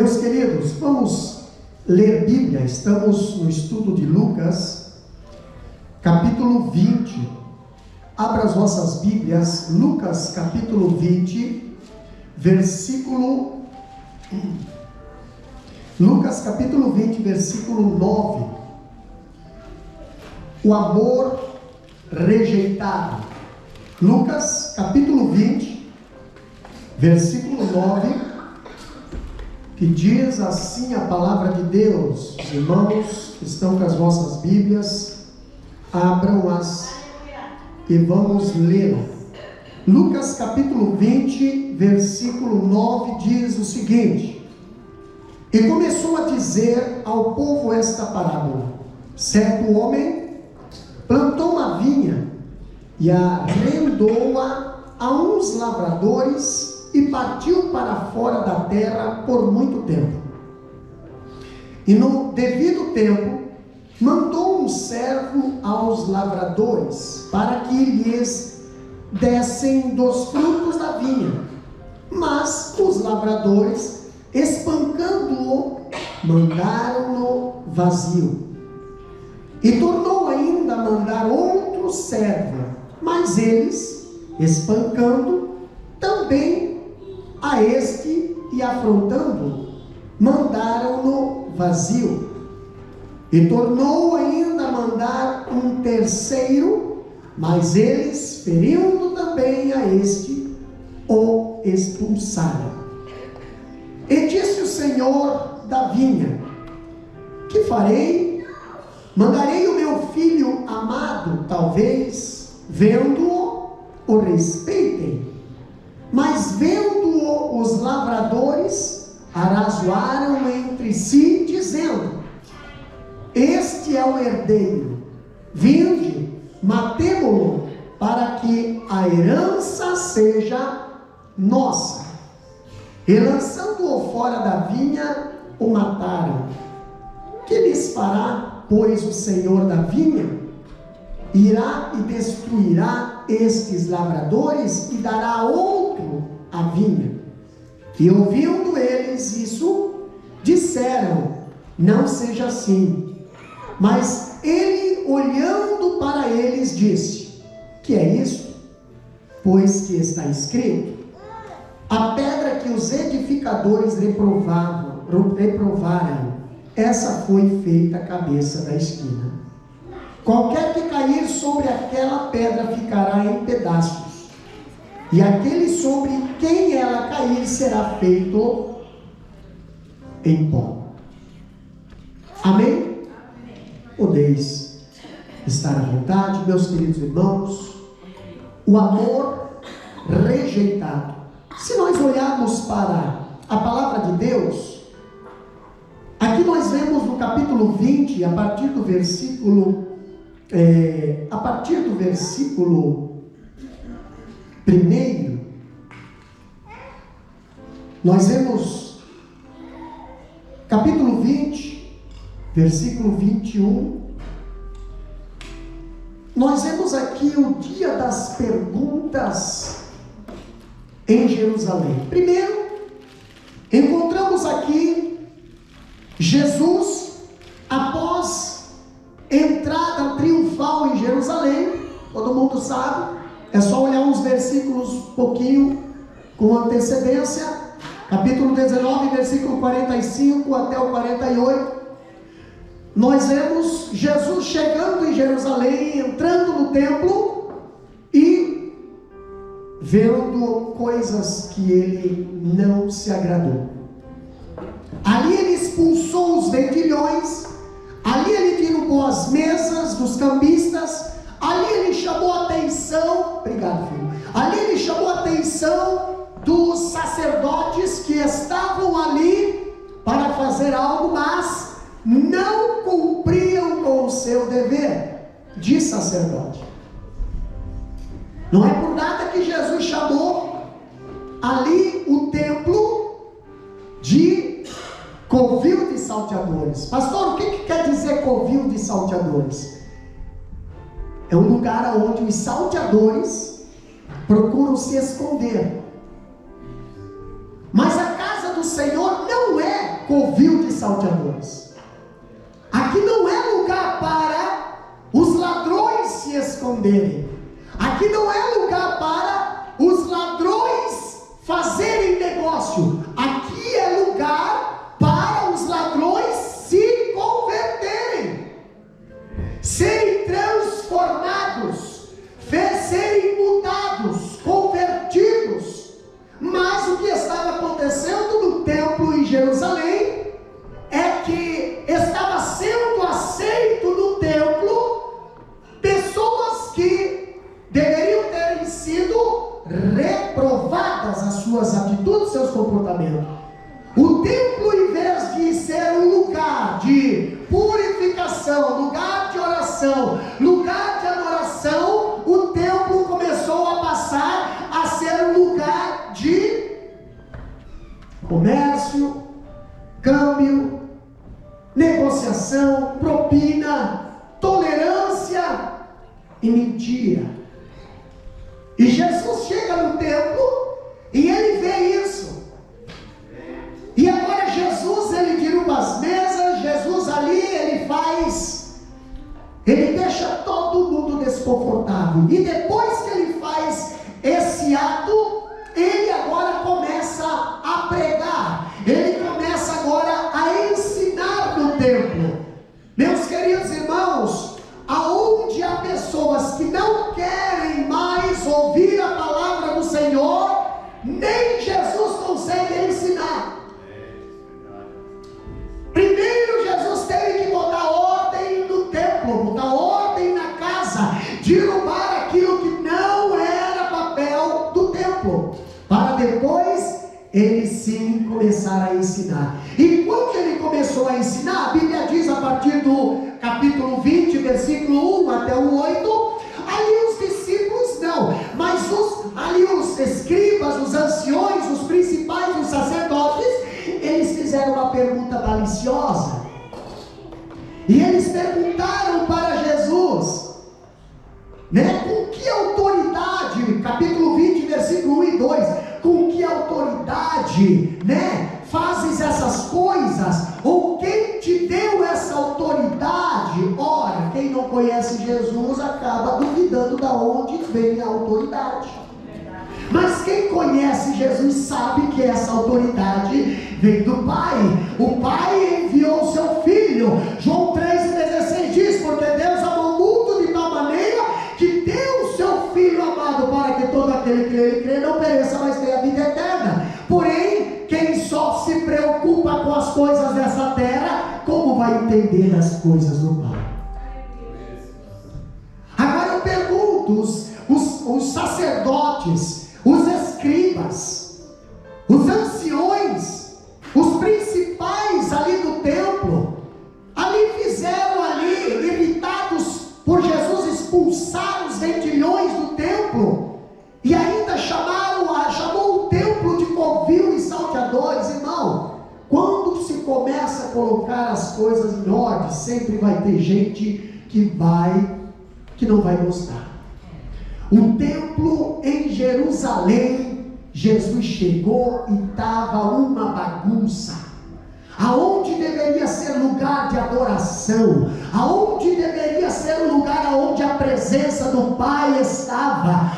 Meus queridos, vamos ler Bíblia. Estamos no estudo de Lucas, capítulo 20. Abra as vossas Bíblias, Lucas, capítulo 20, versículo... Lucas, capítulo 20, versículo 9. O amor rejeitado. Lucas, capítulo 20, versículo 9. Que diz assim a palavra de Deus. Os irmãos que estão com as vossas Bíblias, abram-as e vamos lê-la. Lucas capítulo 20, versículo 9 diz o seguinte: E começou a dizer ao povo esta parábola: Certo homem plantou uma vinha e arrendou-a a uns lavradores e partiu para fora da terra por muito tempo. E no devido tempo, mandou um servo aos lavradores para que lhes dessem dos frutos da vinha. Mas os lavradores, espancando-o, mandaram-no vazio. E tornou ainda a mandar outro servo, mas eles, espancando, também a este e afrontando, mandaram-no vazio. E tornou ainda a mandar um terceiro, mas eles, ferindo também a este, o expulsaram. E disse o Senhor da vinha: Que farei? Mandarei o meu filho amado, talvez, vendo-o, o respeitem. Mas vendo-o, os lavradores arrazoaram entre si, dizendo: Este é o herdeiro, vinde, matemo-lo, para que a herança seja nossa. E lançando-o fora da vinha, o mataram. Que lhes fará, pois, o Senhor da vinha? Irá e destruirá estes lavradores e dará a outro a vinha. E ouvindo eles isso, disseram: Não seja assim. Mas ele, olhando para eles, disse: Que é isso? Pois que está escrito: A pedra que os edificadores reprovaram, essa foi feita a cabeça da esquina. Qualquer que cair sobre aquela pedra ficará em pedaços, e aquele sobre quem ela cair será feito em pó. Amém? Podeis estar à vontade, meus queridos irmãos. O amor rejeitado. Se nós olharmos para a palavra de Deus, aqui nós vemos no capítulo 20, a partir do versículo 1, nós vemos capítulo 20, versículo 21. Nós vemos aqui o dia das perguntas em Jerusalém. Primeiro, encontramos aqui Jesus após entrada triunfal em Jerusalém. Todo mundo sabe, é só olhar uns versículos pouquinho com antecedência, capítulo 19, versículo 45 até o 48. Nós vemos Jesus chegando em Jerusalém, entrando no templo e vendo coisas que ele não se agradou. Ali ele expulsou os vendilhões, ali ele derrubou as mesas dos cambistas, ali ele chamou a atenção, obrigado filho, ali ele chamou a atenção dos sacerdotes que estavam ali para fazer algo, mas não cumpriam com o seu dever de sacerdote. Não é por nada que Jesus chamou ali o templo de covil de salteadores. Pastor, o que quer dizer covil de salteadores? É um lugar onde os salteadores procuram se esconder. Mas a casa do Senhor não é covil de salteadores. Aqui não é lugar para os ladrões se esconderem. Aqui não é lugar para os ladrões fazerem negócio. Aqui é lugar para os ladrões se converterem, serem transformados, serem mudados, convertidos. Mas o que estava acontecendo no templo em Jerusalém é que estava sendo aceito no templo pessoas que deveriam ter sido reprovadas as suas atitudes, seus comportamentos. O templo, em vez de ser um lugar de purificação, lugar de oração, lugar de adoração, o templo começou a passar a ser um lugar de comércio, câmbio, negociação, propina, tolerância e mentira. E Jesus chega no templo e ele vê isso. E agora Jesus, ele derruba as mesas, Jesus ali, ele deixa todo mundo desconfortável. E depois que ele faz esse ato, ele agora começa a pregar. Ele começa agora a ensinar no templo. Meus queridos irmãos, aonde há pessoas que não querem mais ouvir a palavra do Senhor, nem Jesus consegue ensinar. Primeiro Jesus teve que botar ordem no templo, botar ordem na casa, derrubar aquilo que não era papel do templo, para depois ele sim começar a ensinar. E quando ele começou a ensinar, a Bíblia diz a partir do capítulo 20, versículo 1 até o 8, ali os discípulos não, mas ali os escribas, os anciões, os principais, os sacerdotes, eles fizeram uma pergunta maliciosa. E eles perguntaram para Jesus, com que autoridade, capítulo 20, versículo 1 e 2, com que autoridade, fazes essas coisas? Ou quem te deu essa autoridade? Ora, quem não conhece Jesus acaba duvidando de onde vem a autoridade. Mas quem conhece Jesus sabe que essa autoridade vem do Pai. O Pai enviou o seu Filho. João 3,16 diz: porque Deus amou o mundo de tal maneira que deu o seu Filho amado, para que todo aquele que nele crê não pereça, mas tenha a vida eterna. Porém, quem só se preocupa com as coisas dessa terra, como vai entender as coisas do Pai? Agora eu pergunto, os sacerdotes, os escribas, os anciões, os principais ali do templo, ali fizeram ali, irritados por Jesus expulsar os vendilhões do templo, e ainda chamou o templo de covil e salteadores. Irmão, quando se começa a colocar as coisas em ordem, sempre vai ter gente que não vai gostar. O templo em Jerusalém, Jesus chegou e estava uma bagunça. Aonde deveria ser lugar de adoração, aonde deveria ser o lugar onde a presença do Pai estava,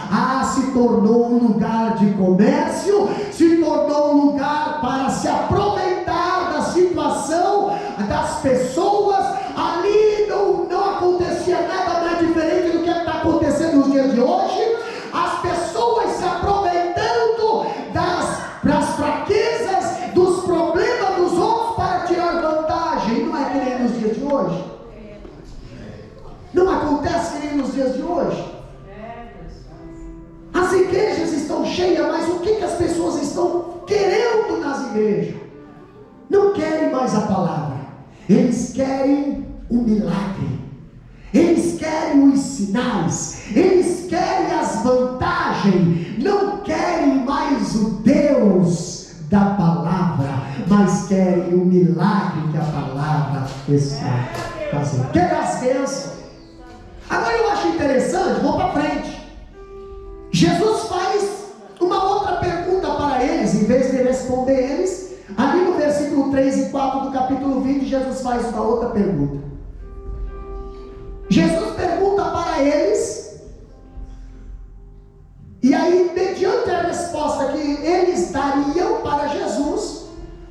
se tornou um lugar de comércio, se tornou um lugar para se aproveitar da situação das pessoas. Ali não acontecia nada mais diferente do que está acontecendo nos dias de hoje. As pessoas se aproveitando das fraquezas, dos problemas dos outros para tirar vantagem. Não é que nem nos dias de hoje? Não acontece que nem nos dias de hoje? As igrejas estão cheias, mas o que as pessoas estão querendo nas igrejas? Não querem mais a palavra, eles querem o milagre, eles querem os sinais, eles querem as vantagens, não querem mais o Deus da palavra, mas querem o milagre que a palavra está fazendo. Querem as bênçãos. Agora eu acho interessante, vou para frente. Jesus faz uma outra pergunta para eles, em vez de responder eles, ali no versículo 3 e 4 4 do capítulo 20, Jesus faz uma outra pergunta. Jesus pergunta para eles, e aí, mediante a resposta que eles dariam para Jesus,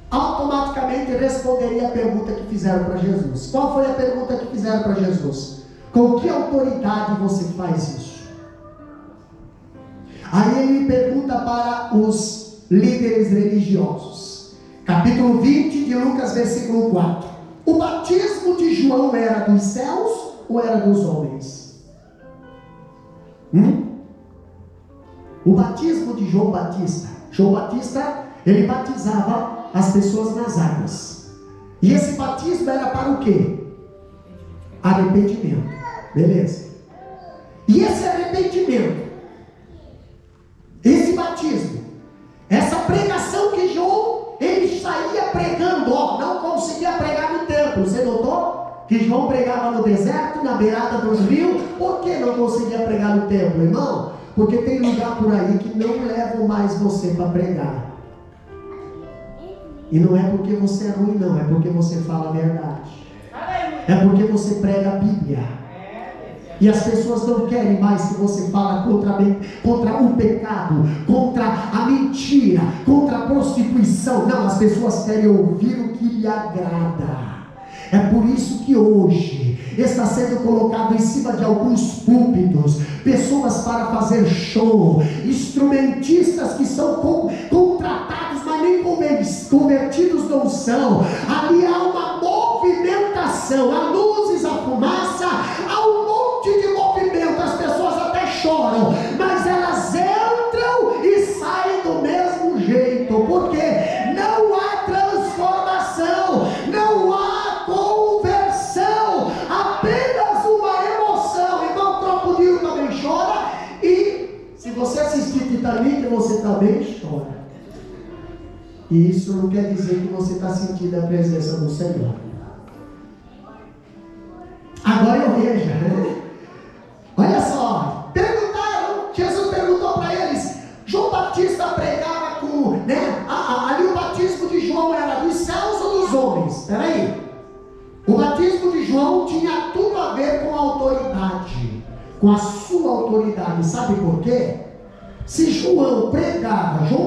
automaticamente responderia a pergunta que fizeram para Jesus. Qual foi a pergunta que fizeram para Jesus? Com que autoridade você faz isso? Aí ele pergunta para os líderes religiosos. Capítulo 20 de Lucas, versículo 4. O batismo de João era dos céus ou era dos homens? O batismo de João Batista. João Batista, ele batizava as pessoas nas águas. E esse batismo era para o quê? Arrependimento. Beleza. E esse arrependimento, esse batismo, essa pregação que João, ele saía pregando, ó, não conseguia pregar no templo. Você notou? Que João pregava no deserto, na beirada dos rios. Por que não conseguia pregar no templo, irmão? Porque tem lugar por aí que não levam mais você para pregar. E não é porque você é ruim, não, é porque você fala a verdade. É porque você prega a Bíblia. E as pessoas não querem mais que você fale contra o pecado, contra a mentira, contra a prostituição. Não, as pessoas querem ouvir o que lhe agrada. É por isso que hoje está sendo colocado em cima de alguns púlpitos pessoas para fazer show, instrumentistas que são contratados, mas nem convertidos não são. Ali há uma movimentação, há luzes, há fumaça, há um monte de movimento. As pessoas até choram, mas elas entram e saem do mesmo jeito, porque não há transformação, não há conversão, apenas uma emoção. Então o crocodilo também chora, e se você assistir Titanic, você também chora. E isso não quer dizer que você está sentindo a presença do Senhor. Agora eu vejo, né? Olha só, Jesus perguntou para eles. João Batista pregava com, né? Ali o batismo de João era dos céus ou dos homens? Espera aí. O batismo de João tinha tudo a ver com a autoridade, com a sua autoridade. Sabe por quê? Se João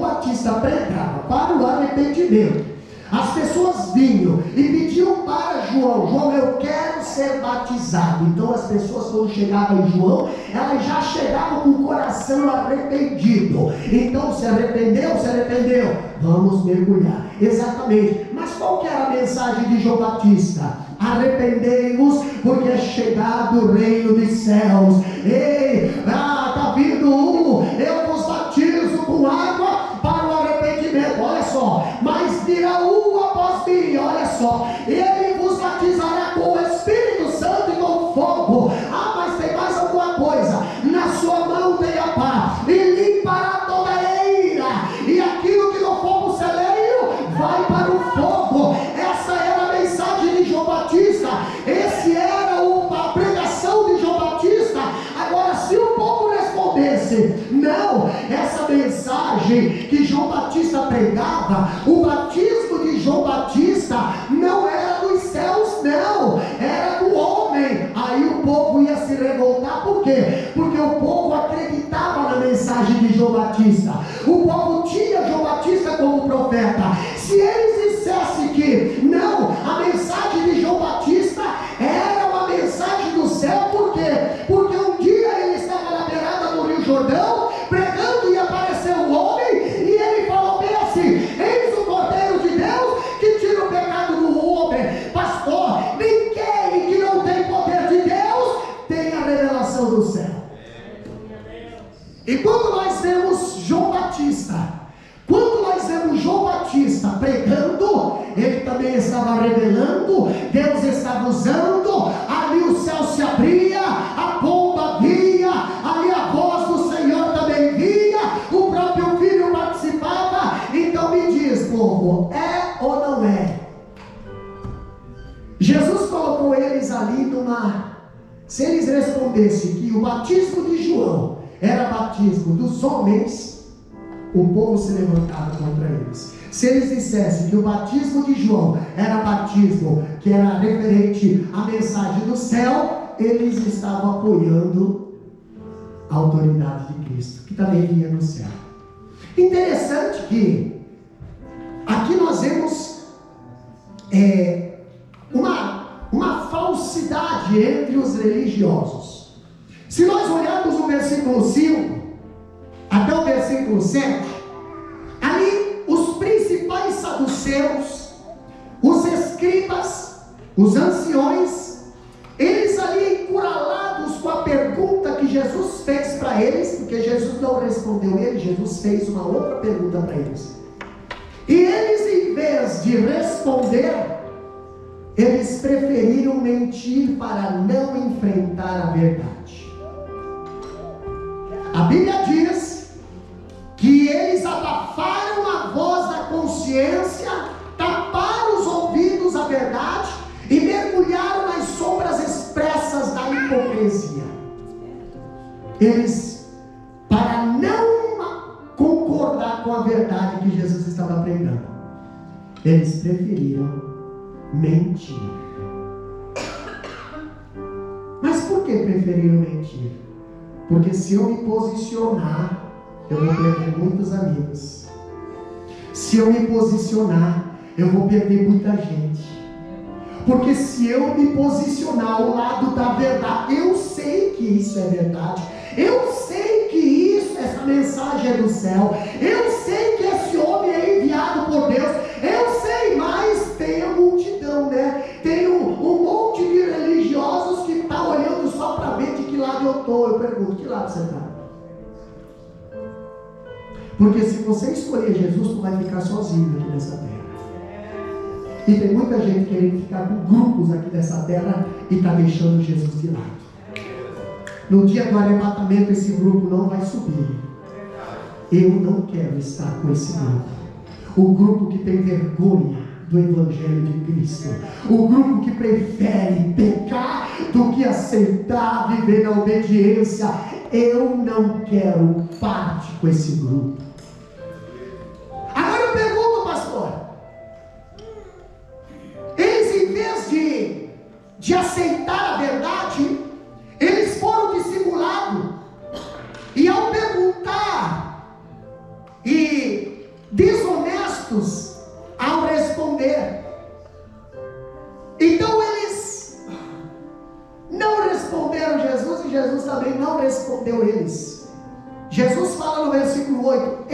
Batista pregava para o arrependimento, as pessoas vinham e pediam para João: eu quero ser batizado. Então as pessoas, quando chegavam em João, elas já chegavam com o coração arrependido. Então se arrependeu, vamos mergulhar. Exatamente. Mas qual que era a mensagem de João Batista? Arrependei-vos, porque é chegado o reino dos céus. Está vindo eu vos batizo com água para o arrependimento. Olha só, mas virá após mim, olha só, ele vos batizará com o Espírito Santo e com fogo. Mas tem mais alguma coisa: na sua mão tem a pá, e limpará toda a eira, e aquilo que no fogo celeiro vai para o fogo. Essa era a mensagem de João Batista, esse era a pregação de João Batista. Agora, se o povo respondesse não, essa mensagem que João Batista pregava, o batismo de João Batista não era dos céus, não, era do homem. Aí o povo ia se revoltar. Por quê? Porque o povo acreditava na mensagem de João Batista. O povo tinha João Batista como profeta. Se eles dissessem que não, a mensagem de João Batista era uma mensagem do céu. Por quê? Porque um dia ele estava na beirada do Rio Jordão pregando, e apareceu um homem, e ele falou bem assim: eis o Cordeiro de Deus que tira o pecado do homem. Pastor, ninguém que não tem poder de Deus tem a revelação do céu. E quando nós vemos João Batista pregando, ele também estava revelando, Deus estava usando. Ali o céu se abria, a pomba vinha, ali a voz do Senhor também vinha, o próprio Filho participava. Então me diz, povo, é ou não é? Jesus colocou eles ali numa... Se eles respondessem que o batismo de João era batismo dos homens, o povo se levantava contra eles. Se eles dissessem que o batismo de João era batismo que era referente à mensagem do céu, eles estavam apoiando a autoridade de Cristo, que também vinha do céu. Interessante que aqui nós vemos uma falsidade entre os religiosos. Se nós olharmos o versículo 5 até o versículo 7, ali os principais saduceus, os escribas, os anciões, eles ali encurralados com a pergunta que Jesus fez para eles, porque Jesus não respondeu eles, Jesus fez uma outra pergunta para eles. E eles, em vez de responder, eles preferiram mentir para não enfrentar a verdade. A Bíblia diz que eles abafaram a voz da consciência, taparam os ouvidos à verdade e mergulharam nas sombras expressas da hipocrisia. Eles, para não concordar com a verdade que Jesus estava pregando, eles preferiram mentir. Mas por que preferiram mentir? Porque se eu me posicionar, eu vou perder muitos amigos. Se eu me posicionar, eu vou perder muita gente. Porque se eu me posicionar ao lado da verdade, eu sei que isso é verdade, eu sei que essa mensagem é do céu, eu sei que esse homem é enviado por Deus, eu sei, mas tem a multidão, né? Tem um monte de religiosos que está olhando só para ver de que lado eu estou. Eu pergunto, que lado você está? Porque se você escolher Jesus, tu vai ficar sozinho aqui nessa terra. E tem muita gente querendo ficar com grupos aqui nessa terra e está deixando Jesus de lado. No dia do arrebatamento, esse grupo não vai subir. Eu não quero estar com esse grupo. O grupo que tem vergonha do Evangelho de Cristo. O grupo que prefere pecar do que aceitar viver na obediência. Eu não quero parte com esse grupo. Agora eu pergunto, pastor. Eles, em vez de aceitar a verdade, eles foram dissimulados. E ao perguntar, e desonestos ao responder, então eles não responderam Jesus, e Jesus também não respondeu eles. Jesus fala no versículo 8: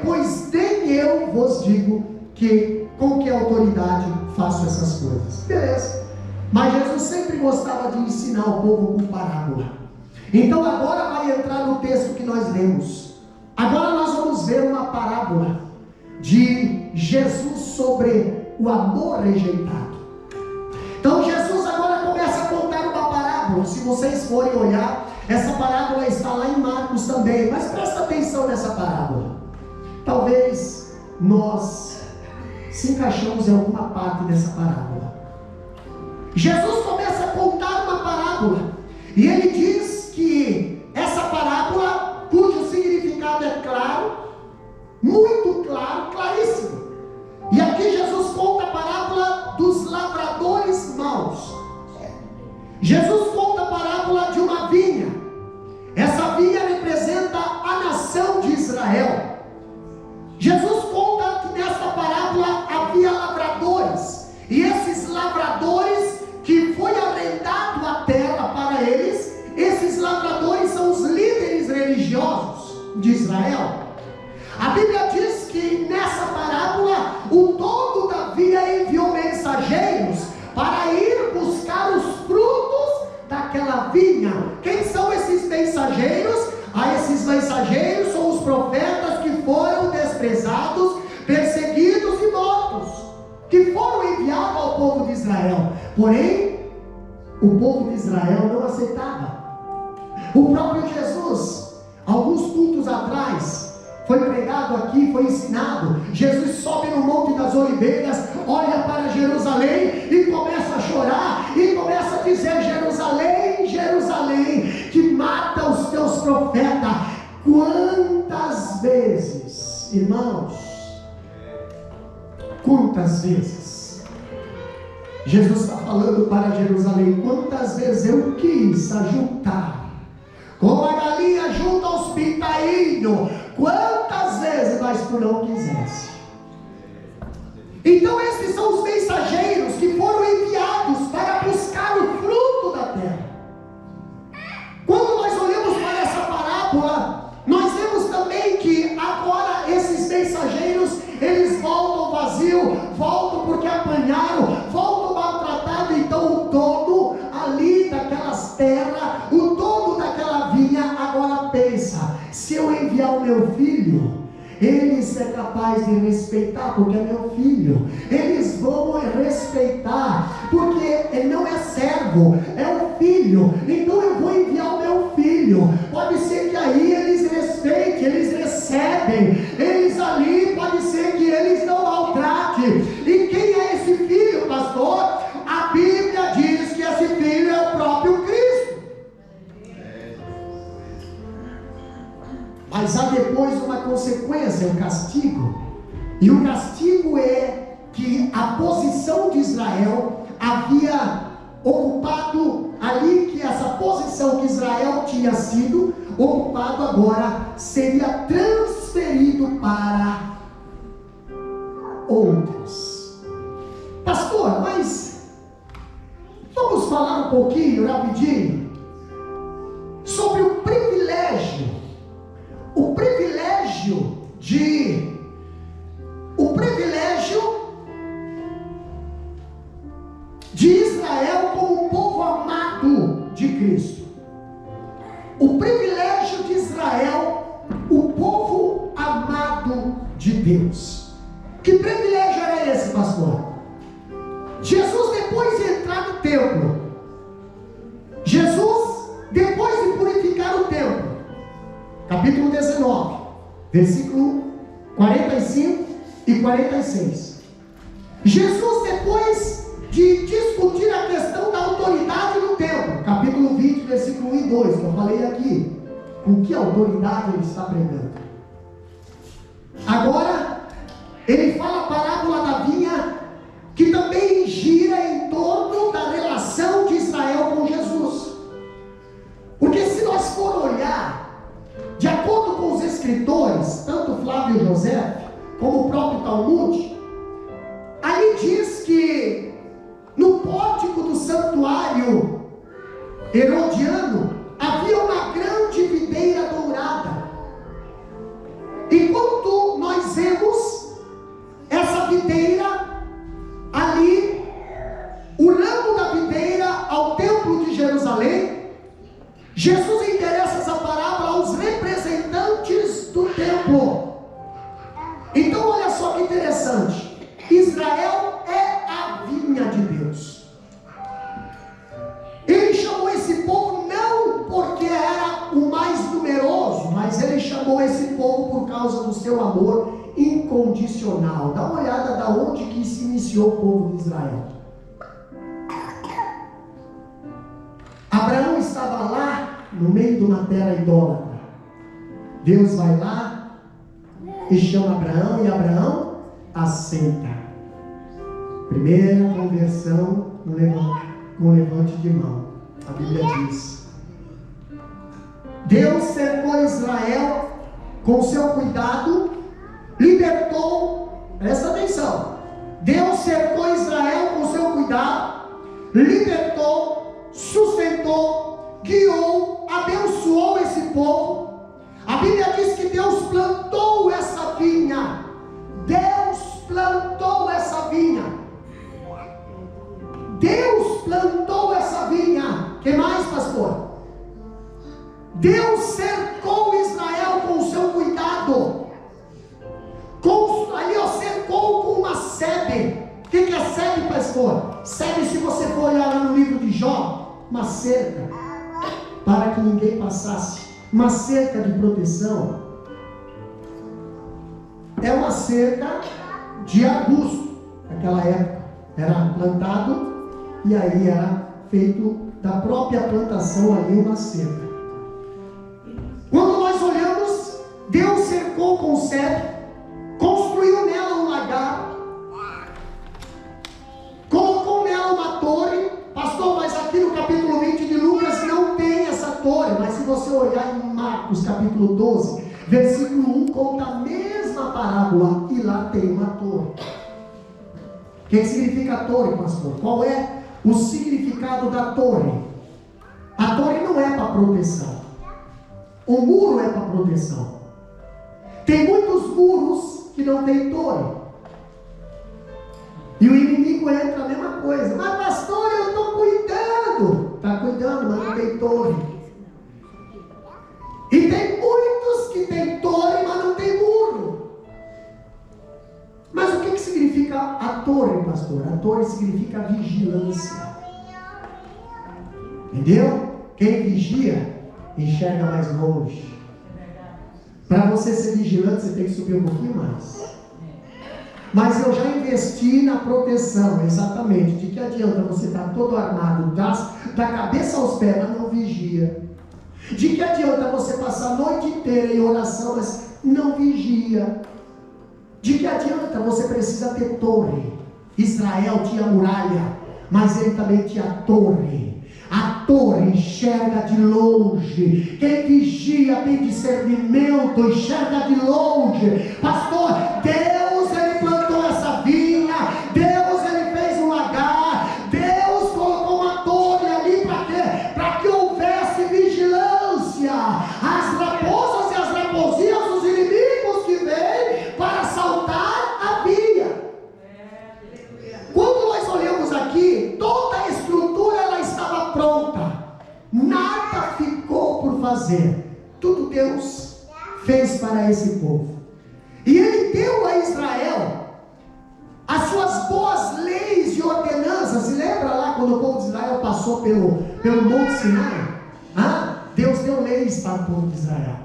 pois nem eu vos digo que com que autoridade faço essas coisas. Beleza. Mas Jesus sempre gostava de ensinar o povo com parábola. Então agora vai entrar no texto que nós lemos. Agora nós vamos ver uma parábola de Jesus sobre o amor rejeitado. Então Jesus agora começa a contar uma parábola. Se vocês forem olhar, essa parábola está lá em Marcos também. Mas presta atenção nessa parábola. Talvez nós se encaixamos em alguma parte dessa parábola. Jesus começa a contar uma parábola. E ele diz que essa parábola, cujo significado é claro, muito claro, claríssimo. E aqui Jesus conta a parábola dos lavradores maus. Jesus conta a parábola de uma vinha. Essa vinha representa a nação de Israel. Jesus conta que nessa parábola havia lavradores. E esses lavradores, que foi arrendado a terra para eles, esses lavradores são os líderes religiosos de Israel. A Bíblia diz que nessa parábola o dono da vinha enviou mensageiros para ir buscar os frutos daquela vinha. Quem são esses mensageiros? Esses mensageiros são os profetas que foram desprezados, perseguidos e mortos, que foram enviados ao povo de Israel. Porém, o povo de Israel não aceitava. O próprio Jesus, alguns cultos atrás, foi pregado aqui, foi ensinado. Jesus sobe no Monte das Oliveiras, olha para Jerusalém e começa a chorar, e começa a dizer: Jerusalém, Jerusalém, que mata os teus profetas. Quantas vezes, irmãos, quantas vezes? Jesus está falando para Jerusalém: quantas vezes eu quis ajuntar, como a galinha junta os pintainhos, quantas vezes, mas tu não quisesse. Então esses são os mensageiros que foram enviados para buscar o fruto da terra. Quando nós olhamos para essa parábola, nós vemos também que agora esses mensageiros, eles voltam vazio, voltam porque apanharam, voltam maltratados. Então o dono ali daquelas terras, o dono daquela vinha, agora pensa: se eu enviar o meu filho, eles é capaz de respeitar, porque é meu filho. Eles vão respeitar, porque ele não é servo, é um filho. Então eu vou enviar o meu filho. Pode ser que aí eles respeitem, eles recebem, eles ali, pode ser que eles não maltratem. E quem é esse filho, pastor? A Bíblia diz que esse filho é o próprio Cristo. Mas há depois uma consequência, um castigo. E o castigo é que a posição de Israel havia ocupado ali, que essa posição que Israel tinha sido ocupado agora seria transferido para outros. Pastor, mas vamos falar um pouquinho, rapidinho, sobre o privilégio de Israel como povo amado de Cristo. O privilégio de Israel, o povo amado de Deus. Que privilégio era esse, pastor? Jesus, depois de entrar no templo, Jesus, depois de purificar o templo, capítulo 19, versículo 45 e 46. Jesus, depois de discutir a questão da autoridade no templo, capítulo 20, versículo 1 e 2, que eu falei aqui, com que autoridade ele está pregando? Agora, ele fala a parábola da vinha, que também gira em torno da relação de Israel com Jesus. Porque se nós for olhar, de acordo com os escritores, tanto Flávio José, como o próprio Talmud, aí diz que no pórtico do santuário herodiano havia uma grande videira dourada. Enquanto nós vemos essa videira ali, o ramo da videira ao templo de Jerusalém, Jesus interessa essa parábola aos representantes do templo. Então olha só que interessante, Israel é a vinha de Deus. Ele chamou esse povo não porque era o mais numeroso, mas ele chamou esse povo por causa do seu amor incondicional. Dá uma olhada da onde que se iniciou o povo de Israel. Abraão estava lá no meio de uma terra idólatra. Deus vai lá e chama Abraão, e Abraão aceita. Primeira conversão no levante de mão. A Bíblia diz: Deus cercou Israel com seu cuidado, libertou, presta atenção, Deus cercou Israel com seu cuidado, libertou, sustentou, guiou, abençoou esse povo. A Bíblia diz que Deus plantou essa vinha. Deus plantou essa vinha. Deus plantou essa vinha. Que mais, pastor? Deus cercou Israel com o seu cuidado. Ali, cercou com uma sebe. O que é sebe, pastor? Sebe, se você for olhar lá no livro de Jó, uma cerca para que ninguém passasse, uma cerca de proteção. É uma cerca de arbusto. Naquela época era plantado e aí era feito da própria plantação ali uma cerca. Quando nós olhamos, Deus cercou com sebe, construiu nela um lagar, você olhar em Marcos capítulo 12, versículo 1, conta a mesma parábola e lá tem uma torre. O que significa torre, pastor? Qual é o significado da torre? A torre não é para proteção. O muro é para proteção. Tem muitos muros que não tem torre. E o inimigo entra a mesma coisa. Mas pastor, eu estou cuidando. Está cuidando, mas não tem torre. E tem muitos que tem torre, mas não tem muro. Mas o que significa a torre, pastor? A torre significa vigilância. Entendeu? Quem vigia, enxerga mais longe. Para você ser vigilante, você tem que subir um pouquinho mais. Mas eu já investi na proteção, exatamente. De que adianta você estar todo armado, da cabeça aos pés, mas não vigia? De que adianta você passar a noite inteira em oração, mas não vigia? De que adianta? Você precisa ter torre. Israel tinha muralha, mas ele também tinha torre. A torre enxerga de longe. Quem vigia tem discernimento, enxerga de longe. Pastor, Deus, Ele plantou essa vinha. Deus, Ele fez um lagar. Deus colocou uma torre ali para quê? Para que houvesse vigilância. As raposas e as raposinhas, os inimigos que vêm para assaltar a vinha. Quando nós olhamos aqui, toda a estrutura ela estava pronta, nada ficou por fazer, tudo Deus fez para esse povo. E Ele deu a Israel as suas boas leis e ordenanças. E lembra lá quando o povo de Israel passou pelo Monte Sinai? Deus deu leis para o povo de Israel.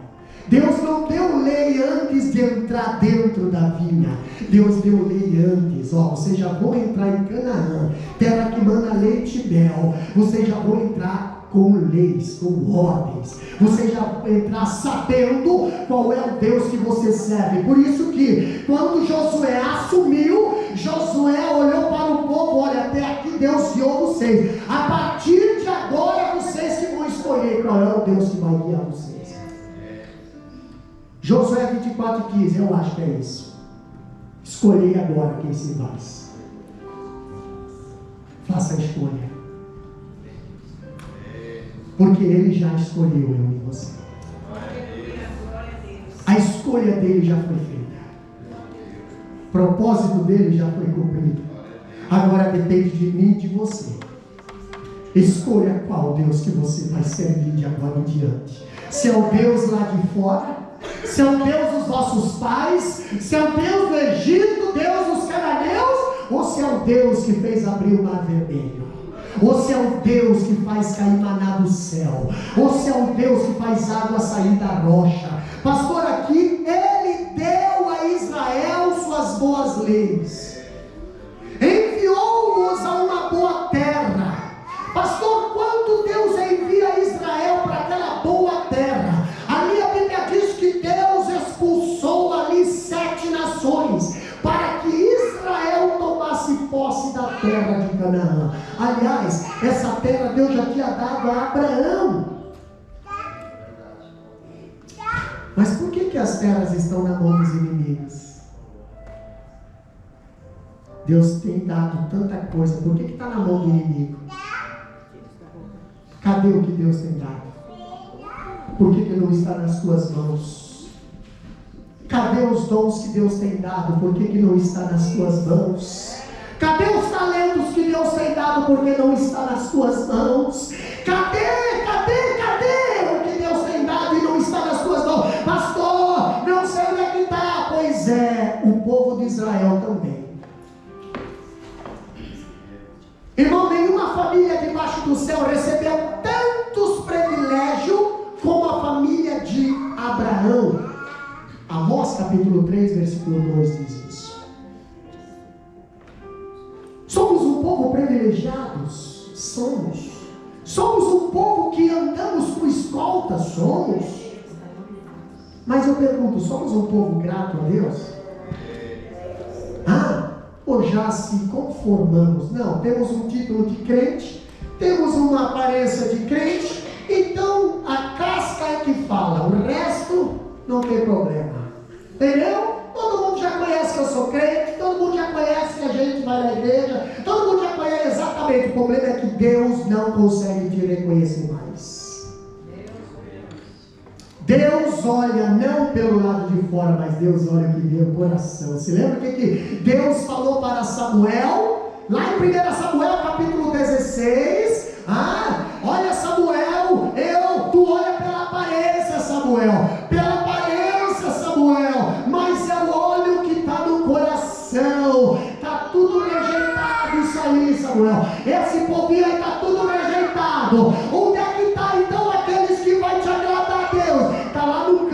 Deus não deu lei antes de entrar dentro da vinha. Deus deu lei antes. Vocês já vão entrar em Canaã, terra que manda leite e mel. Vocês já vão entrar com leis, com ordens. Vocês já vão entrar sabendo qual é o Deus que você serve. Por isso que quando Josué assumiu, Josué olhou para o povo: olha, até aqui Deus guiou vocês. A partir de agora vocês que vão escolher qual é o Deus que vai guiar vocês. Josué 24:15, eu acho que é isso. Escolhei agora quem se faz. Faça a escolha. Porque Ele já escolheu eu e você. A escolha dele já foi feita. O propósito dele já foi cumprido. Agora depende de mim e de você. Escolha qual Deus que você vai servir de agora em diante. Se é o Deus lá de fora, se é o Deus dos nossos pais, se é o Deus do Egito, Deus dos cananeus, ou se é o Deus que fez abrir o mar vermelho, ou se é o Deus que faz cair maná do céu, ou se é o Deus que faz água sair da rocha. Pastor, aqui Ele deu a Israel suas boas leis, enviou-os a uma boa terra. Pastor, quando Deus envia Israel para aquela boa terra, ali a Bíblia diz que Deus expulsou ali 7 nações, para que Israel tomasse posse da terra de Canaã. Aliás, essa terra Deus já tinha dado a Abraão. Mas por que as terras estão na mão dos inimigos? Deus tem dado tanta coisa, por que está na mão do inimigo? Cadê o que Deus tem dado? Por que não está nas tuas mãos? Cadê os dons que Deus tem dado? Por que não está nas tuas mãos? Cadê os talentos que Deus tem dado? Por que não está nas tuas mãos? Cadê o que Deus tem dado e não está nas tuas mãos? Pastor, não sei onde é que está. Pois é, o povo de Israel também. Irmão, nenhuma família debaixo do céu recebeu tantos privilégios como a família de Abraão. Amós capítulo 3, versículo 2 diz isso. Somos um povo privilegiados? Somos. Somos um povo que andamos com escolta? Somos. Mas eu pergunto, somos um povo grato a Deus? Ou já se conformamos? Não, temos um título de crente, temos uma aparência de crente, então a casca não tem problema. Entendeu? Todo mundo já conhece que eu sou crente, todo mundo já conhece que a gente vai na igreja, todo mundo já conhece exatamente. O problema é que Deus não consegue te reconhecer mais. Deus olha não pelo lado de fora, mas Deus olha o que vê o coração. Você lembra o que Deus falou para Samuel? Lá em 1 Samuel capítulo 16. Olha Samuel, tu olha pela aparência, Samuel, mas eu olho o que está no coração. Está tudo rejeitado isso aí, Samuel. Esse povinho aí está tudo rejeitado. Onde é que está então aqueles que vai te agradar a Deus? Está lá no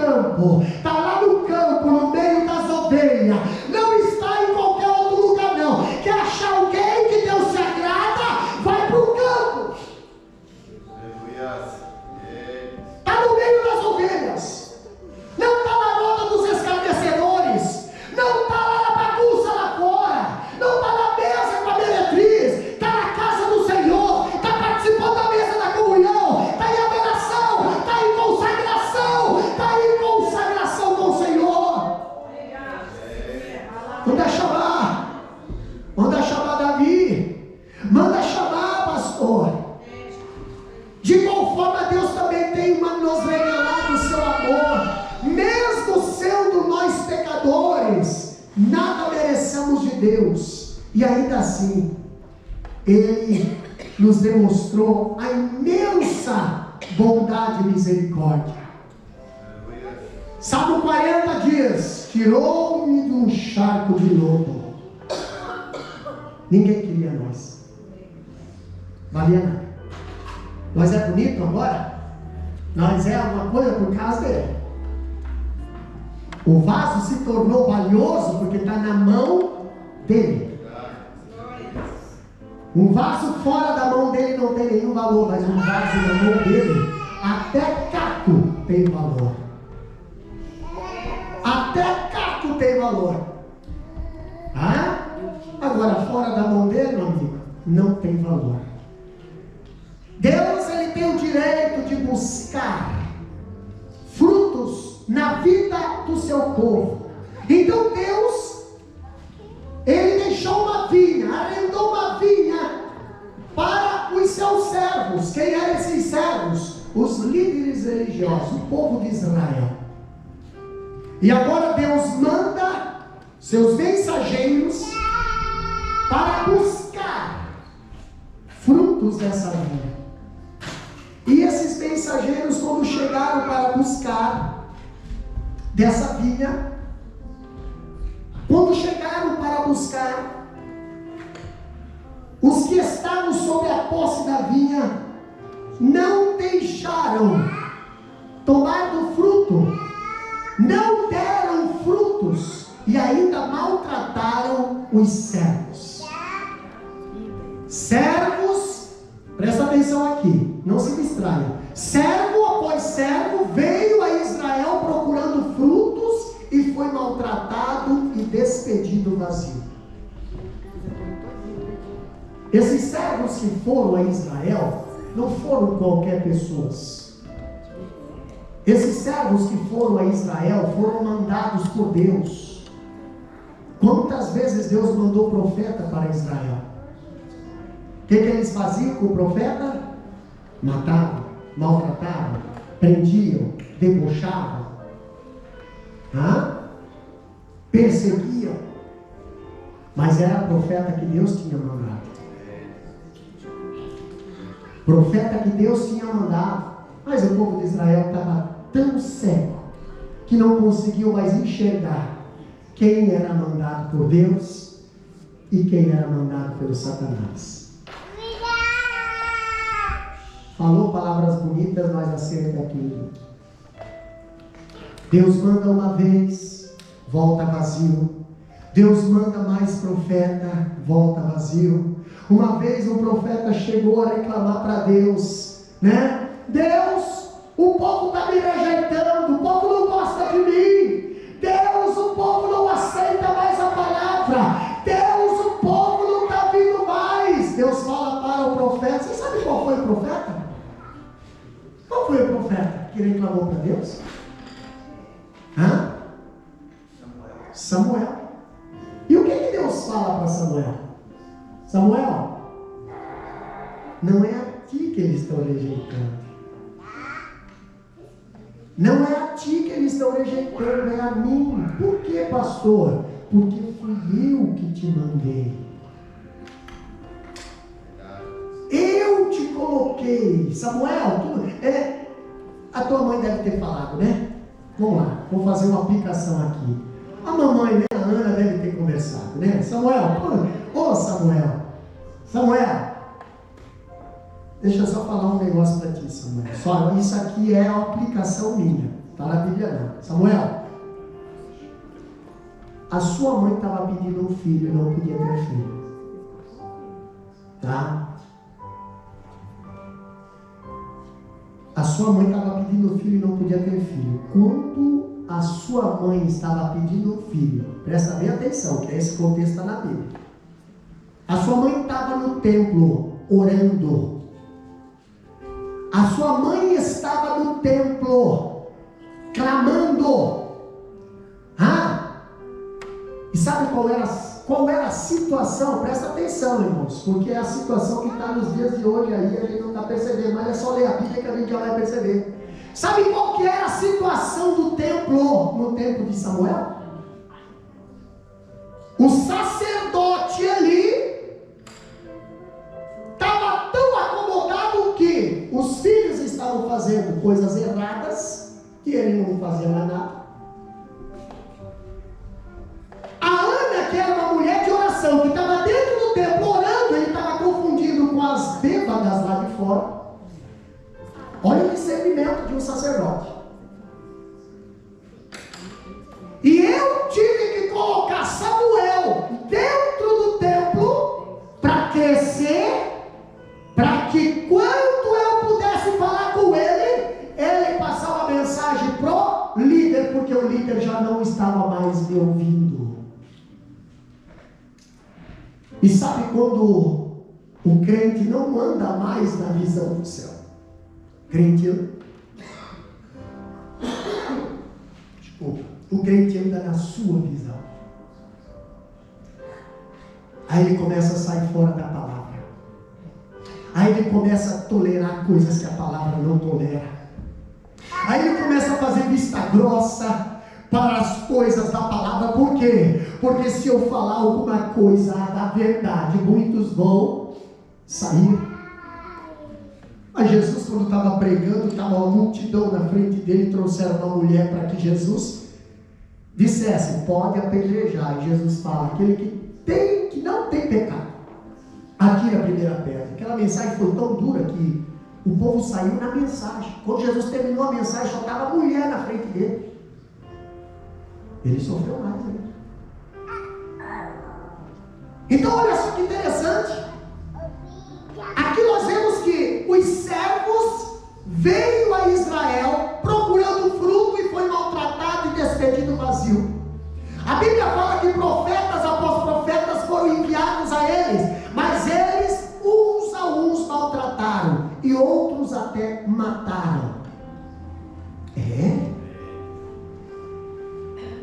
campo, no meio das ovelhas. Não está em qualquer outro lugar não. Quer achar alguém que Deus se agrada? Vai para o campo. Está no meio das ovelhas. Não está na roda dos escarnecedores. Não está lá na bagunça lá fora. Não está na mesa com a meretriz. Está na casa do Senhor. Está participando da mesa da comunhão. Está em adoração. Está em consagração. Está em consagração com o Senhor. Manda chamar Davi. Manda chamar, pastor. De igual forma, Deus também tem nos revelado o seu amor. Mesmo sendo nós pecadores, nada merecemos de Deus, e ainda assim Ele nos demonstrou a imensa bondade e misericórdia. Salmo 40 diz: tirou-me de um charco de lodo. Ninguém queria nós, valia nada. Nós é bonito agora? Nós é alguma coisa por causa dele. O vaso se tornou valioso porque está na mão dele. Um vaso fora da mão dele não tem nenhum valor, mas um vaso na mão dele, até caco tem valor. Até caco tem valor. Agora, fora da mão dele, meu amigo, não tem valor. Deus, Ele tem o direito de buscar frutos na vida do seu povo. Então Deus, Ele deixou uma vinha, arrendou uma vinha para os seus servos. Quem eram esses servos? Os líderes religiosos, o povo de Israel. E agora Deus manda seus mensageiros para buscar frutos dessa vinha. E esses mensageiros, quando chegaram para buscar dessa vinha, os que estavam sob a posse da vinha não deixaram tomar do fruto, não deram frutos e ainda maltrataram os servos. Servos, presta atenção aqui, não se distraia. Servo após servo veio a Israel procurando frutos e foi maltratado e despedido vazio. Esses servos que foram a Israel não foram qualquer pessoas. Esses servos que foram a Israel foram mandados por Deus. Quantas vezes Deus mandou profeta para Israel? O que eles faziam com o profeta? Matavam, maltratavam, prendiam, debochavam, perseguiam. Mas era profeta que Deus tinha mandado. Profeta que Deus tinha mandado. Mas o povo de Israel estava tão cego que não conseguiu mais enxergar quem era mandado por Deus e quem era mandado pelo Satanás. Falou palavras bonitas, mas acerca daquilo. Deus manda uma vez, volta vazio. Deus manda mais profeta, volta vazio. Uma vez um profeta chegou a reclamar para Deus, né? Deus, o povo está me rejeitando, o povo não gosta de mim. Deus, o povo não aceita mais a palavra. Deus, o povo não está vindo mais. Deus fala para o profeta. Você sabe qual foi o profeta? Qual foi o profeta que reclamou para Deus? Samuel. E o que Deus fala para Samuel? Samuel, não é a ti que eles estão rejeitando. Não é a ti que eles estão rejeitando, é a mim. Por que, pastor? Porque fui eu que te mandei. Eu te coloquei. Samuel, a tua mãe deve ter falado, né? Vamos lá, vou fazer uma aplicação aqui. A mamãe, né, a Ana, deve ter conversado, né? Samuel, Samuel, deixa eu só falar um negócio para ti, Samuel. Só, isso aqui é a aplicação minha, tá na Bíblia não. Samuel, a sua mãe estava pedindo um filho e não podia ter filho. Tá? A sua mãe estava pedindo filho e não podia ter filho. Quando a sua mãe estava pedindo filho, presta bem atenção, que esse contexto está na Bíblia. A sua mãe estava no templo orando. A sua mãe estava no templo clamando. E sabe qual era a situação? Presta atenção, irmãos, porque é a situação que está nos dias de hoje aí, a gente não está percebendo, mas é só ler a Bíblia que a gente já vai perceber. Sabe qual que era a situação do templo no tempo de Samuel? O sacerdote ali estava tão acomodado que os filhos estavam fazendo coisas erradas, que ele não fazia mais nada. A Ana, que era uma mulher de oração, que estava dentro do templo orando, ele estava confundindo com as bêbadas lá de fora. Olha o discernimento de um sacerdote. E eu tive que colocar Samuel dentro do templo para crescer, para que quando eu pudesse falar com ele passava a mensagem pro líder, porque o líder já não estava mais me ouvindo. E sabe quando o crente não anda mais na visão do céu? O crente anda na sua visão. Aí ele começa a sair fora da palavra. Aí ele começa a tolerar coisas que a palavra não tolera. Aí ele começa a fazer vista grossa para as coisas da palavra. Por quê? Porque se eu falar alguma coisa da verdade, muitos vão sair. Mas Jesus, quando estava pregando, estava uma multidão na frente dele, trouxeram uma mulher para que Jesus dissesse, pode apedrejar. E Jesus fala, aquele que não tem pecado, atira a primeira pedra. Aquela mensagem foi tão dura que o povo saiu na mensagem. Quando Jesus terminou a mensagem, só estava a mulher na frente dele. Ele sofreu mais, né? Então olha só que interessante. Aqui nós vemos que os servos veio a Israel procurando fruto e foi maltratado e despedido vazio. A Bíblia fala que profetas após profetas foram enviados a eles, mas eles uns a uns maltrataram e outros até mataram.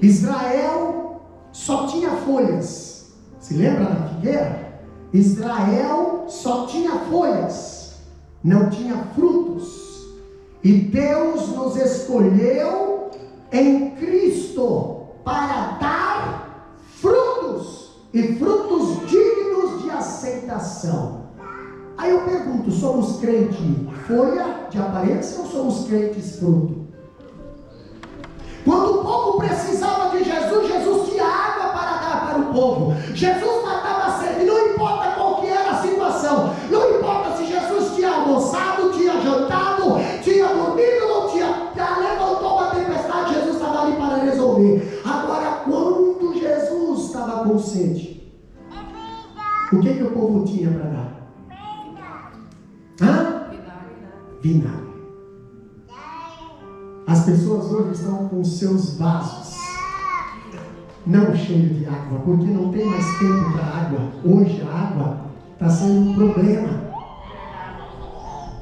Israel só tinha folhas. Se lembra da figueira? Israel só tinha folhas, não tinha frutos. E Deus nos escolheu em Cristo para dar frutos, e frutos dignos de aceitação. Aí eu pergunto, somos crentes folha de aparência ou somos crentes fruto? Quando o povo precisava de Jesus, Jesus tinha água para dar para o povo. Jesus matava a sede, não importa qual que era a situação. Não importa se Jesus tinha almoçado, tinha jantado, tinha dormido, não tinha. Já levantou uma tempestade, Jesus estava ali para resolver. Agora, quando Jesus estava com sede, o que o povo tinha para dar? Vinagre. As pessoas hoje estão com seus vasos não cheios de água, porque não tem mais tempo para água. Hoje a água está sendo um problema.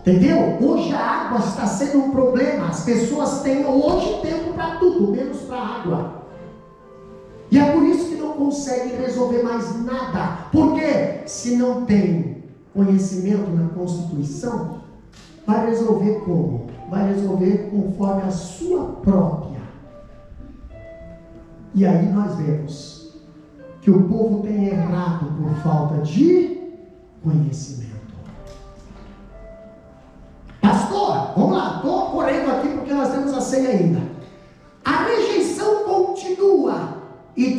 Entendeu? Hoje a água está sendo um problema. As pessoas têm hoje tempo para tudo, menos para água. E é por isso que não consegue resolver mais nada. Por quê? Se não tem conhecimento na Constituição, vai resolver como? Vai resolver conforme a sua própria. E aí nós vemos que o povo tem errado por falta de conhecimento. Pastor, vamos lá, estou correndo aqui porque nós temos a ceia ainda. A rejeição continua e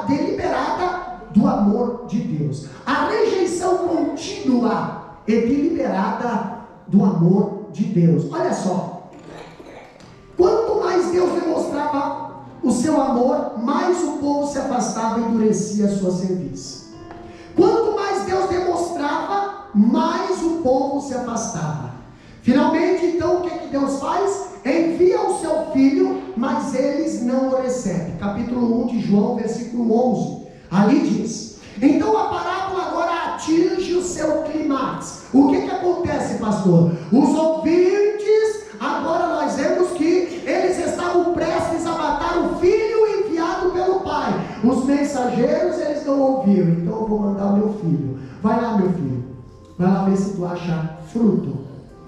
deliberada do amor de Deus. A rejeição contínua e deliberada do amor de Deus. Olha só, quanto mais Deus demonstrava o seu amor, mais o povo se afastava e endurecia a sua serviço. Quanto mais Deus demonstrava, mais o povo se afastava. Finalmente, então, o que Deus faz? Envia o seu filho, mas eles não o recebem. Capítulo 1 de João, versículo 11. Ali diz: então a parábola agora atinge o seu clímax. O que acontece, pastor? Os ouvintes, agora nós vemos que eles estavam prestes a matar o filho enviado pelo pai. Os mensageiros, eles não ouviram. Então eu vou mandar o meu filho. Vai lá, meu filho. Vai lá ver se tu acha fruto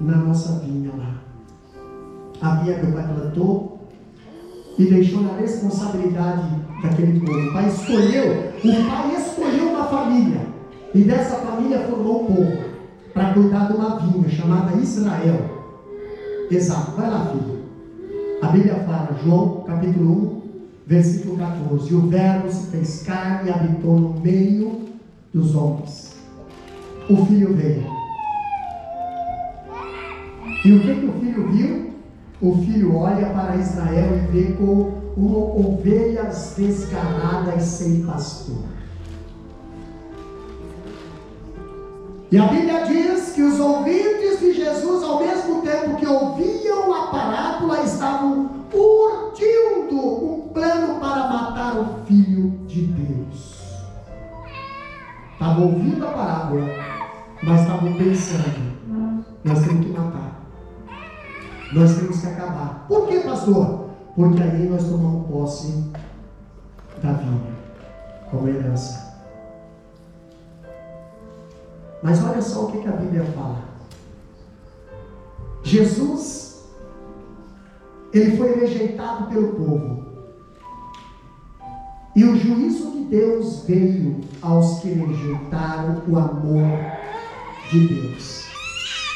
na nossa vinha lá. A vinha que o pai plantou e deixou na responsabilidade daquele povo. O pai escolheu uma família, e dessa família formou um povo para cuidar de uma vinha chamada Israel. Exato, vai lá, filho. A Bíblia fala, João capítulo 1, versículo 14: e o verbo se fez carne e habitou no meio dos homens. O filho veio. E o que o filho viu? O filho olha para Israel e vê com ovelhas desgarradas sem pastor. E a Bíblia diz que os ouvintes de Jesus, ao mesmo tempo que ouviam a parábola, estavam urdindo um plano para matar o Filho de Deus. Estavam ouvindo a parábola, mas estavam pensando: nós temos que matar. Nós temos que acabar. Por que, pastor? Porque aí nós tomamos posse da vinha como herança. Mas olha só o que a Bíblia fala. Jesus, ele foi rejeitado pelo povo. E o juízo de Deus veio aos que rejeitaram o amor de Deus.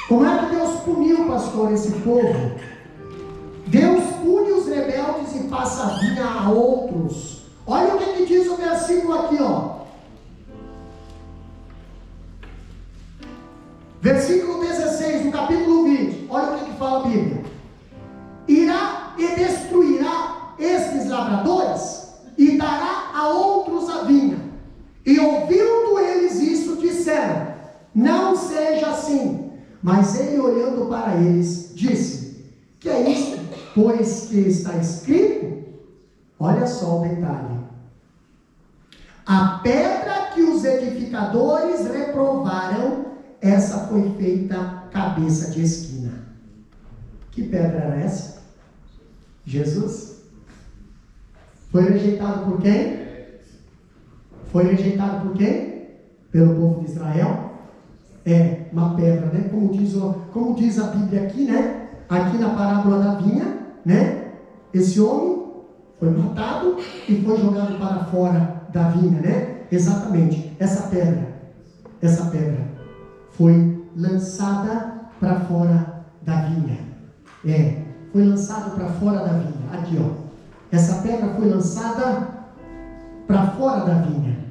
Como é que Deus puniu, pastor, esse povo? Deus pune os rebeldes e passa a vinha a outros. Olha o que diz o versículo aqui, ó. Versículo 16 do capítulo 20. Olha o que fala a Bíblia. Irá e destruirá estes lavradores e dará a outros a vinha. E ouvindo eles isso, disseram: não seja assim. Mas ele, olhando para eles, disse: que é isso? Pois que está escrito. Olha só o detalhe: a pedra que os edificadores reprovaram, essa foi feita cabeça de esquina. Que pedra era essa? Jesus. Foi rejeitado por quem? Foi rejeitado por quem? Pelo povo de Israel. É uma pedra, né? Como diz a Bíblia aqui, né? Aqui na parábola da vinha, né? Esse homem foi matado e foi jogado para fora da vinha, né? Exatamente. Essa pedra foi lançada para fora da vinha. Foi lançada para fora da vinha. Aqui, ó. Essa pedra foi lançada para fora da vinha.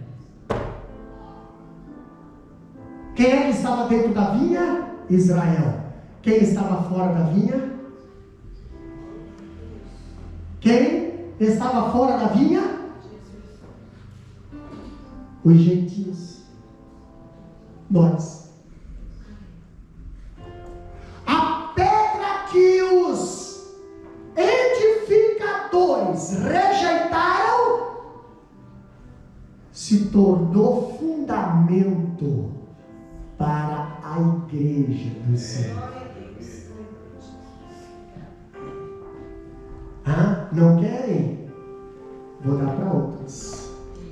Quem é que estava dentro da vinha? Israel. Quem estava fora da vinha? Quem estava fora da vinha? Os gentios. Nós. A pedra que os edificadores rejeitaram se tornou fundamento para a igreja do Senhor. Não querem vou dar para outros.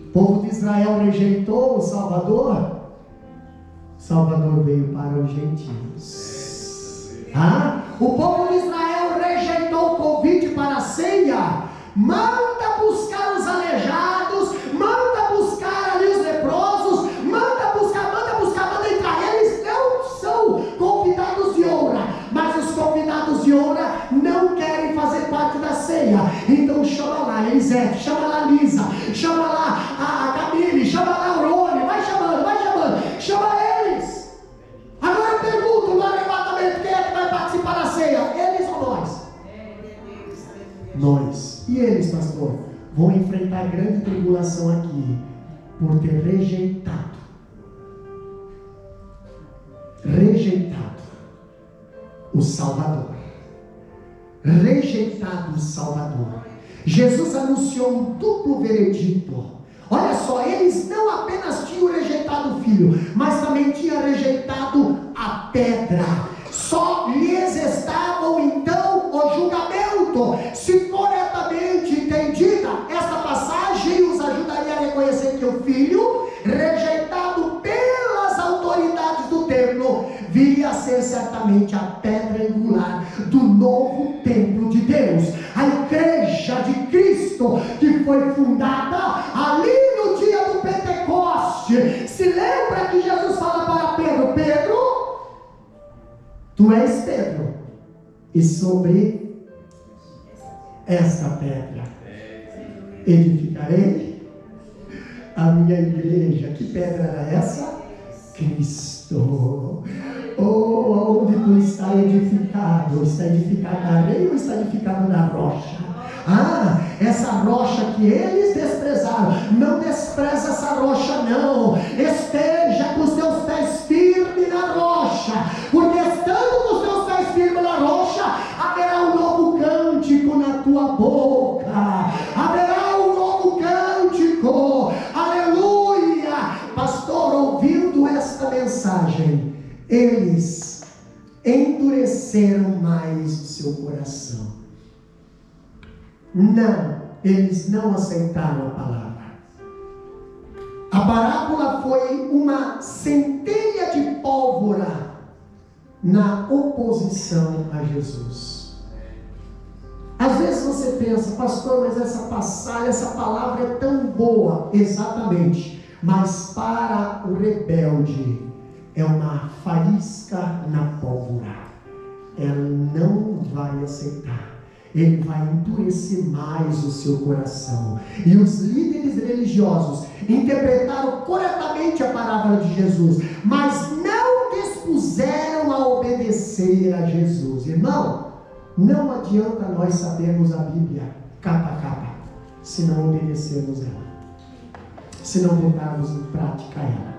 O povo de Israel rejeitou o Salvador. O Salvador veio para os gentios. O povo de Israel rejeitou o convite para a ceia. Manda buscar os aleijados, manda buscar ali os leprosos, manda entrar. Eles não são convidados de honra, mas os convidados de honra não querem fazer parte da ceia. Então chama lá Elisete, chama lá Lisa, chama lá a Camille, chama lá o Rony, vai chamando, chama eles. Agora eu pergunto no arrebatamento, quem é que vai participar da ceia? Eles ou nós? Nós. E eles, pastor, vão enfrentar grande tribulação aqui por ter rejeitado o Salvador. Rejeitado o Salvador. Jesus anunciou um duplo veredito. Olha só, eles não apenas tinham rejeitado o filho, mas também tinham rejeitado a pedra. Só lhes estavam então o julgamento. Se corretamente entendida, esta passagem os ajudaria a reconhecer que o filho, rejeitado pelas autoridades do templo, viria a ser certamente a pedra angular do novo templo de Deus, a igreja de Cristo, que foi fundada ali no dia do Pentecoste. Se lembra que Jesus fala para Pedro: Pedro, tu és Pedro, e sobre esta pedra edificarei a minha igreja. Que pedra era essa? Cristo. Onde tu está edificado? Está edificado na areia ou está edificado na rocha? Essa rocha que eles desprezaram, não despreza essa rocha não. Esteja com os teus pés firmes na rocha, porque estando com os teus pés firmes na rocha, haverá um novo cântico na tua boca, haverá um novo cântico, aleluia. Pastor, ouvindo esta mensagem, eles endureceram mais o seu coração. Não, eles não aceitaram a palavra. A parábola foi uma centelha de pólvora na oposição a Jesus. Às vezes você pensa: pastor, mas essa passagem, essa palavra é tão boa. Exatamente, mas para o rebelde é uma faísca na pólvora. Ela não vai aceitar. Ele vai endurecer mais o seu coração. E os líderes religiosos interpretaram corretamente a palavra de Jesus, mas não dispuseram a obedecer a Jesus. Irmão, não adianta nós sabermos a Bíblia capa a capa, se não obedecermos ela, se não botarmos em prática ela.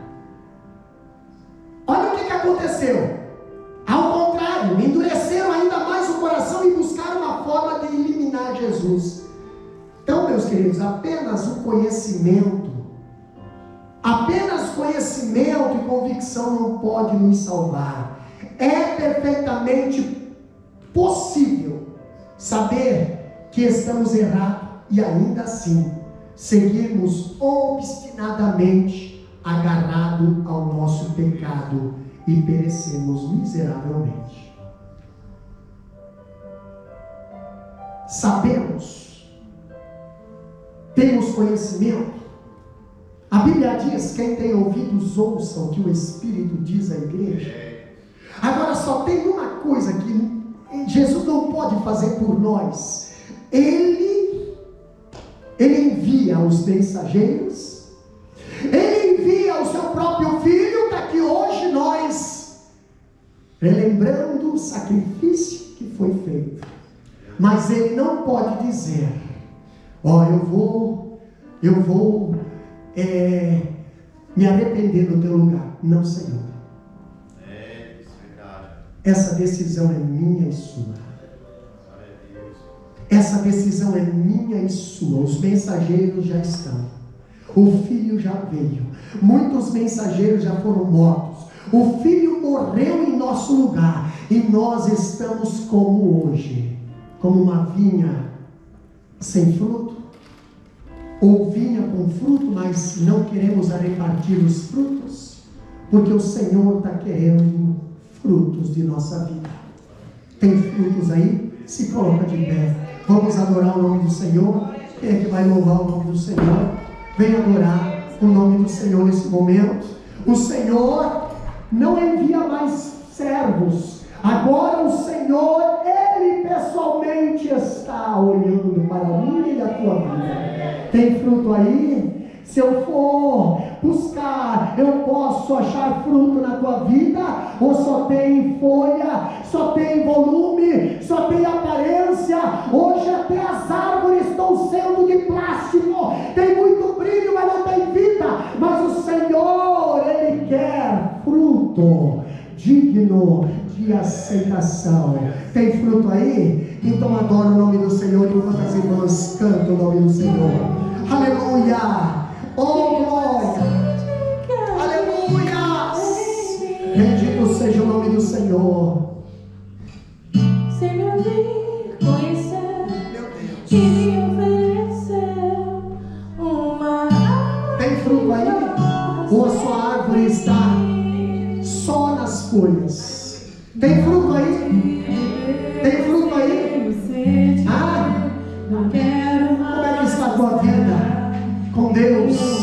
Olha o que aconteceu. Ao contrário, endureceram ainda mais o coração e buscaram uma forma de eliminar Jesus. Então, meus queridos, apenas conhecimento e convicção não pode nos salvar. É perfeitamente possível saber que estamos errados e ainda assim seguirmos obstinadamente agarrado ao nosso pecado e perecemos miseravelmente. Sabemos, temos conhecimento. A Bíblia diz: quem tem ouvidos ouçam o que o Espírito diz à igreja. Agora só tem uma coisa que Jesus não pode fazer por nós. Ele envia os mensageiros, Ele envia o seu próprio Filho, para que hoje nós, relembrando o sacrifício que foi feito, mas Ele não pode dizer: eu vou me arrepender no teu lugar. Não, Senhor. Essa decisão é minha e sua. Essa decisão é minha e sua. Os mensageiros já estão. O Filho já veio. Muitos mensageiros já foram mortos. O Filho morreu em nosso lugar. E nós estamos como hoje, como uma vinha sem fruto, ou vinha com fruto, mas não queremos repartir os frutos, porque o Senhor está querendo frutos de nossa vida. Tem frutos aí? Se coloca de pé. Vamos adorar o nome do Senhor. Quem é que vai louvar o nome do Senhor? Venha adorar o nome do Senhor nesse momento. O Senhor não envia mais servos. Agora o Senhor, Ele pessoalmente está olhando para mim e a tua vida. Tem fruto aí? Se eu for buscar, eu posso achar fruto na tua vida? Ou só tem folha, só tem volume, só tem aparência? Hoje até as árvores estão sendo de plástico, tem muito brilho, mas não tem vida. Mas o Senhor, Ele quer fruto digno de aceitação. Tem fruto aí? Então adora o nome do Senhor enquanto as irmãs cantam o nome do Senhor. Aleluia! Oh glória! Aleluia! Bendito seja o nome do Senhor. Se me ouvir, conhecer, e me ofereceu uma árvore. Tem fruto aí? Ou a sua árvore está só nas folhas? Tem fruto aí? Tem fruto aí? Ah? Como é que está a tua vida com Deus?